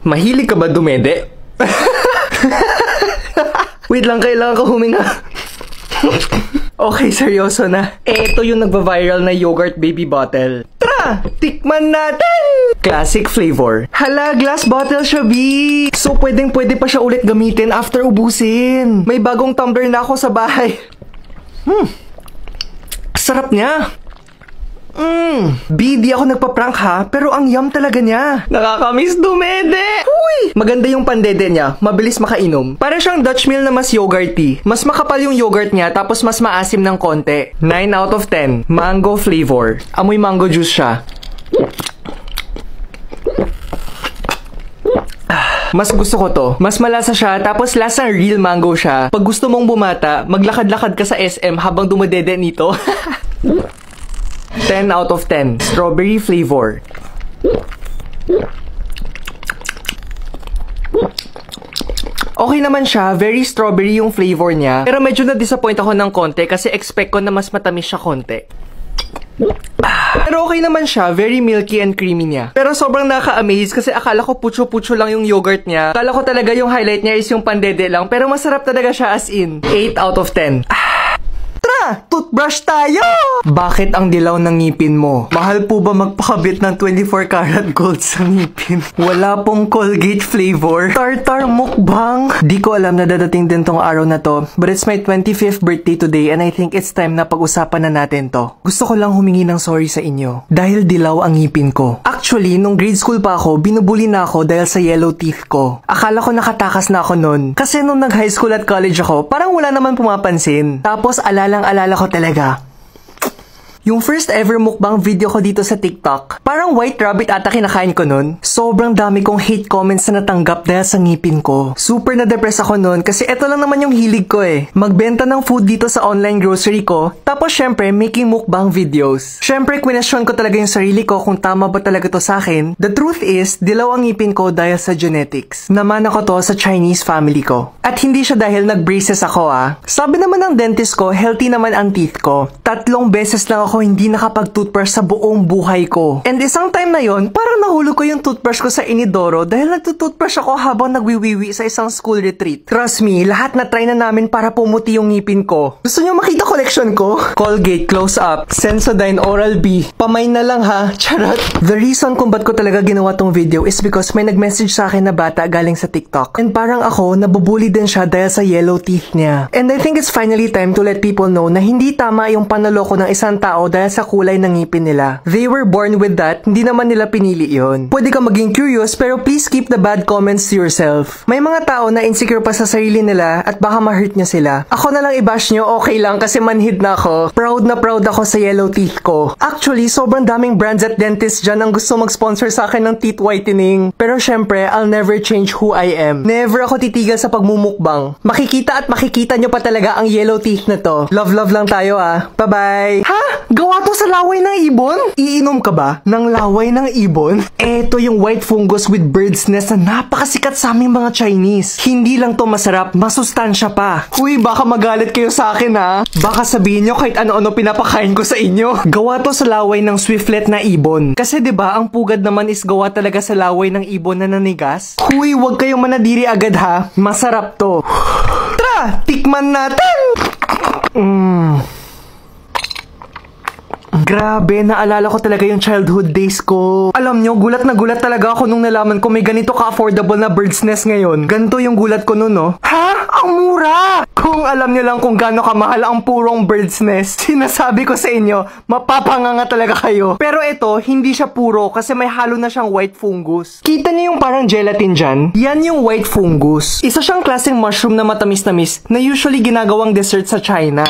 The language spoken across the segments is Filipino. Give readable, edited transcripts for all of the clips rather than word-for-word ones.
Mahilig ka ba dumede? Wait lang, kailangan ko huminga. Okay, seryoso na. Ito yung nagva-viral na yogurt baby bottle. Tara, tikman natin! Classic flavor. Hala, glass bottle siya, B. So, pwede pa siya ulit gamitin after ubusin. May bagong tumbler na ako sa bahay. Sarap niya. B, di ako nagpa-prank ha, pero ang yum talaga niya. Nakakamiss dumede. Uy! Maganda yung pandede niya, mabilis makainom. Para siyang Dutch Mill na mas yogurty. Mas makapal yung yogurt niya, tapos mas maasim ng konti. 9 out of 10. Mango flavor. Amoy mango juice siya. Mas gusto ko to. Mas malasa siya, tapos lasang real mango siya. Pag gusto mong bumata, maglakad-lakad ka sa SM habang dumedede nito. 10 out of 10. Strawberry flavor. Okay naman siya. Very strawberry yung flavor niya. Pero medyo na-disappoint ako ng konti kasi expect ko na mas matamis siya konti. Pero okay naman siya. Very milky and creamy niya. Pero sobrang nakaka-amaze kasi akala ko pucho-pucho lang yung yogurt niya. Akala ko talaga yung highlight niya is yung pandede lang. Pero masarap talaga siya as in. 8 out of 10. Tara, toothbrush tayo! Bakit ang dilaw ng ngipin mo? Mahal po ba magpakabit ng 24 karat gold sa ngipin? Wala pong Colgate flavor. Tartar mukbang. Di ko alam na dadating din tong araw na to. But it's my 25th birthday today and I think it's time na pag-usapan na natin to. Gusto ko lang humingi ng sorry sa inyo. Dahil dilaw ang ngipin ko. Actually, nung grade school pa ako, binubuli na ako dahil sa yellow teeth ko. Akala ko nakatakas na ako nun. Kasi nung nag-high school at college ako, parang wala naman pumapansin. Tapos alalang-alala ko talaga. Yung first ever mukbang video ko dito sa TikTok, parang white rabbit ata kinakain ko nun. Sobrang dami kong hate comments na natanggap dahil sa ngipin ko. Super na-depress ako nun kasi eto lang naman yung hilig ko eh. Magbenta ng food dito sa online grocery ko, tapos syempre making mukbang videos. Syempre question ko talaga yung sarili ko kung tama ba talaga to sa akin. The truth is, dilaw ang ngipin ko dahil sa genetics. Naman ako to sa Chinese family ko. At hindi siya dahil nag-braces ako ah. Sabi naman ng dentist ko, healthy naman ang teeth ko. 3 beses lang ako hindi nakapag-toothbrush sa buong buhay ko. And isang time na yon, parang nahulog ko yung toothbrush ko sa inidoro dahil nagtutoothbrush ako habang nagwiwiwi sa isang school retreat. Trust me, lahat na try na namin para pumuti yung ngipin ko. Gusto nyo makita collection ko? Colgate Close Up, Sensodyne Oral-B. Pamay na lang ha, charot. The reason kung ba't ko talaga ginawa tong video is because may nag-message sa akin na bata galing sa TikTok. And parang ako, nabubuli din siya dahil sa yellow teeth niya. And I think it's finally time to let people know na hindi tama yung panloloko ng isang tao dahil sa kulay ng ngipin nila. They were born with that, hindi naman nila pinili yon. Pwede ka maging curious pero please keep the bad comments to yourself. May mga tao na insecure pa sa sarili nila at baka ma-hurt niya sila. Ako na lang i-bash nyo, okay lang kasi manhid na ako. Proud na proud ako sa yellow teeth ko. Actually, sobrang daming brands at dentists dyan ang gusto mag-sponsor sa akin ng teeth whitening. Pero syempre, I'll never change who I am. Never ako titigil sa pagmumukbang. Makikita at makikita nyo pa talaga ang yellow teeth na to. Love lang tayo ah. Bye-bye! Ha? Gawa to sa laway ng ibon? Iinom ka ba ng laway ng ibon? Eto yung white fungus with bird's nest na napakasikat sa aming mga Chinese. Hindi lang to masarap, masustansya pa. Uy, baka magalit kayo sa akin ha. Baka sabihin nyo kahit ano-ano pinapakain ko sa inyo. Gawa to sa laway ng swiftlet na ibon. Kasi 'di ba ang pugad naman is gawa talaga sa laway ng ibon na nanigas? Huy, wag kayong manadiri agad ha. Masarap to. Tara, tikman natin! Grabe, naalala ko talaga yung childhood days ko. Alam nyo, gulat na gulat talaga ako nung nalaman ko may ganito ka-affordable na bird's nest ngayon. Ganito yung gulat ko nun, no? Ha? Ang mura! Kung alam nyo lang kung gaano kamahal ang purong bird's nest, sinasabi ko sa inyo, mapapanganga talaga kayo. Pero ito, hindi siya puro kasi may halo na siyang white fungus. Kita niyo yung parang gelatin dyan? Yan yung white fungus. Isa siyang klaseng mushroom na matamis-tamis na usually ginagawang dessert sa China.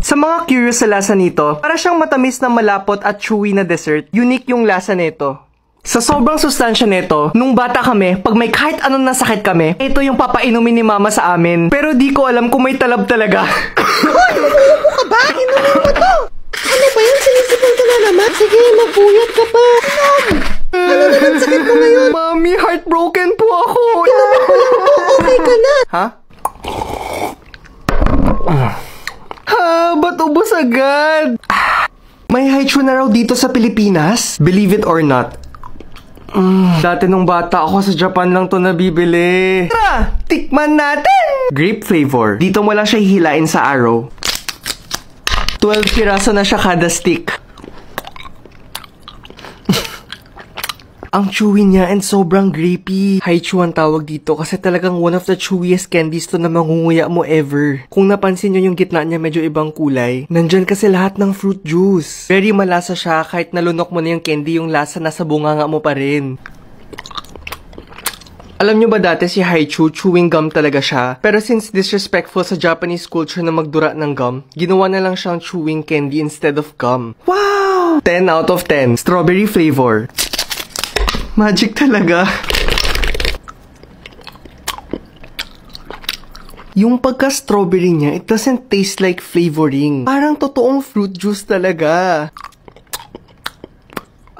Sa mga curious sa lasa nito, para siyang matamis na malapot at chewy na dessert, unique yung lasa nito. Sa sobrang sustansya nito, nung bata kami, pag may kahit anong nasakit kami, ito yung papainumin ni mama sa amin. Pero di ko alam kung may talab talaga. Hoy! Umupo ka ba? Inumin mo to! Ano ba yan? Sinisipon ka na naman? Sige, mabuyat ka pa. Ano naman sakit mo ngayon? Mami, heartbroken po ako. Okay ka na. Ha? Ha, ba't ubos agad? May haichu na raw dito sa Pilipinas? Believe it or not. Dati nung bata ako sa Japan lang to nabibili. Tara, tikman natin! Grape flavor. Dito mo lang siya hihilain sa arrow. 12 piraso na siya kada stick. Ang chewy niya and sobrang grapey. Haichu ang tawag dito kasi talagang one of the chewiest candies to na mangunguya mo ever. Kung napansin nyo yung gitna niya medyo ibang kulay, nandyan kasi lahat ng fruit juice. Very malasa siya kahit nalunok mo na yung candy, yung lasa nasa bunganga mo pa rin. Alam nyo ba dati si Haichu, chewing gum talaga siya. Pero since disrespectful sa Japanese culture na magdura ng gum, ginawa na lang siyang chewing candy instead of gum. Wow! 10 out of 10. Strawberry flavor. Magic talaga. Yung pagka-strawberry niya, it doesn't taste like flavoring. Parang totoong fruit juice talaga.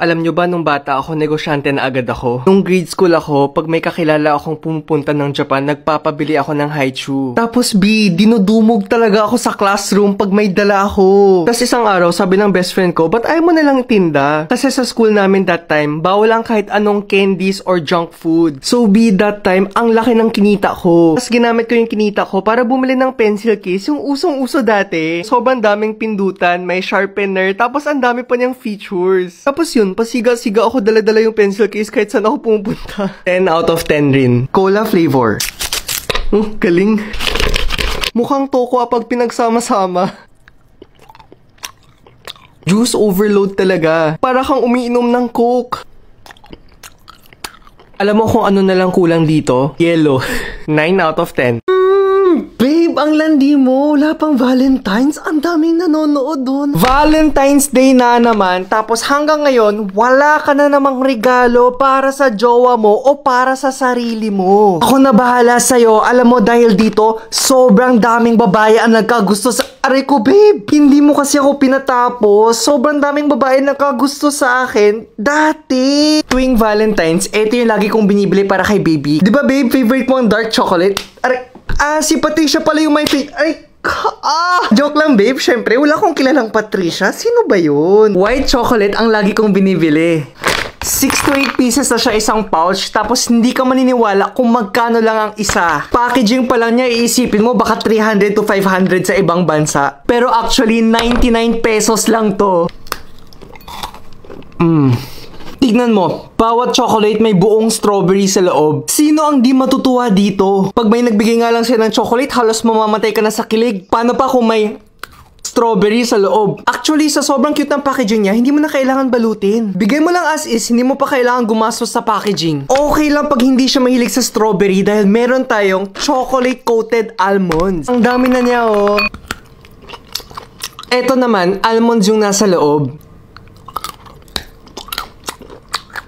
Alam nyo ba, nung bata ako, negosyante na agad ako. Nung grade school ako, pag may kakilala akong pumupunta ng Japan, nagpapabili ako ng Haichu. Tapos B, dinudumog talaga ako sa classroom pag may dala ako. Tapos isang araw, sabi ng best friend ko, ba't ayaw mo na lang itinda? Kasi sa school namin that time, bawal lang kahit anong candies or junk food. So B, that time, ang laki ng kinita ko. Tapos ginamit ko yung kinita ko para bumili ng pencil case, yung usong-uso dati. Sobrang daming pindutan, may sharpener, tapos ang dami pa niyang features. Tapos yun, pasiga-siga ako dala-dala yung pencil case kahit saan ako pumupunta. 10 out of 10 rin. Cola flavor. Galing. Mukhang toko pag pinagsama-sama. Juice overload talaga. Para kang umiinom ng Coke. Alam mo kung ano na lang kulang dito? Yellow. 9 out of 10. Babe, ang landi mo. Wala pang Valentine's. Ang daming nanonood doon. Valentine's Day na naman, tapos hanggang ngayon, wala ka na namang regalo para sa jowa mo o para sa sarili mo. Ako na bahala sa'yo. Alam mo, dahil dito, sobrang daming babae ang nagkagusto sa... Aray ko, babe, hindi mo kasi ako pinatapos. Sobrang daming babae nagkagusto sa akin dati. Tuwing Valentine's, eto yung lagi kong binibili para kay baby. Di ba, babe, favorite mo ang dark chocolate? Aray... si Patricia pala yung my favorite. Joke lang, babe. Syempre, wala akong kilalang Patricia. Sino ba yun? White chocolate ang lagi kong binibili. 6 to 8 pieces na siya isang pouch. Tapos hindi ka maniniwala kung magkano lang ang isa. Packaging pa lang niya, iisipin mo baka 300 to 500 sa ibang bansa. Pero actually, 99 pesos lang to. Tignan mo, bawat chocolate may buong strawberry sa loob. Sino ang di matutuwa dito? Pag may nagbigay nga lang siya ng chocolate, halos mamamatay ka na sa kilig. Paano pa kung may strawberry sa loob? Actually, sa sobrang cute ng packaging niya, hindi mo na kailangan balutin. Bigay mo lang as is, hindi mo pa kailangan gumastos sa packaging. Okay lang pag hindi siya mahilig sa strawberry dahil meron tayong chocolate-coated almonds. Ang dami na niya, oh. Eto naman, almonds yung nasa loob.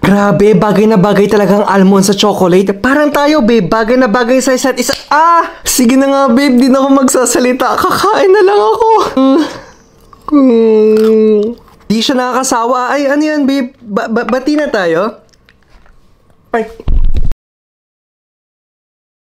Grabe, bagay na bagay talagang almond sa chocolate. Parang tayo, babe. Bagay na bagay sa isa't isa. Sige na nga, babe. Di na ako magsasalita. Kakain na lang ako. Di siya nakakasawa. Ay, ano yan, babe? Bati na tayo? Ay.